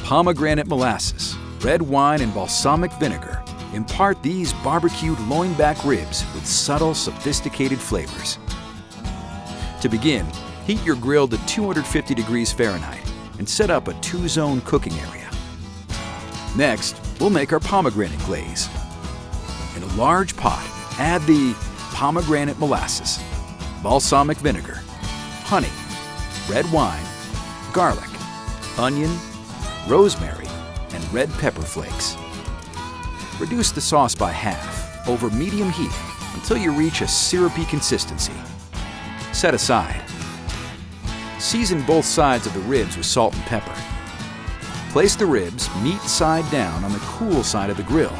Pomegranate molasses, red wine, and balsamic vinegar impart these barbecued loin back ribs with subtle, sophisticated flavors. To begin, heat your grill to 250 degrees Fahrenheit and set up a 2-zone cooking area. Next, we'll make our pomegranate glaze. In a large pot, add the pomegranate molasses, balsamic vinegar, honey, red wine, garlic, onion, rosemary, and red pepper flakes. Reduce the sauce by half over medium heat until you reach a syrupy consistency. Set aside. Season both sides of the ribs with salt and pepper. Place the ribs meat side down on the cool side of the grill.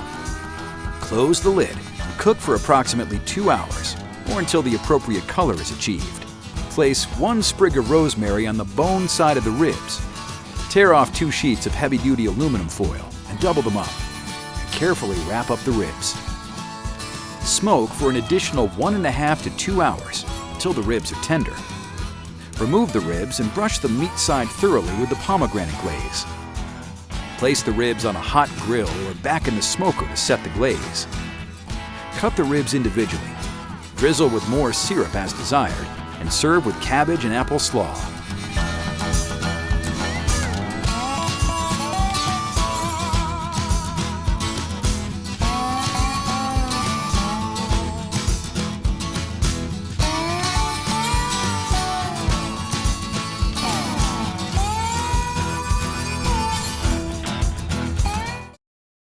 Close the lid and cook for approximately 2 hours or until the appropriate color is achieved. Place 1 sprig of rosemary on the bone side of the ribs. Tear off 2 sheets of heavy-duty aluminum foil and double them up. Carefully wrap up the ribs. Smoke for an additional 1.5 to 2 hours until the ribs are tender. Remove the ribs and brush the meat side thoroughly with the pomegranate glaze. Place the ribs on a hot grill or back in the smoker to set the glaze. Cut the ribs individually. Drizzle with more syrup as desired and serve with cabbage and apple slaw.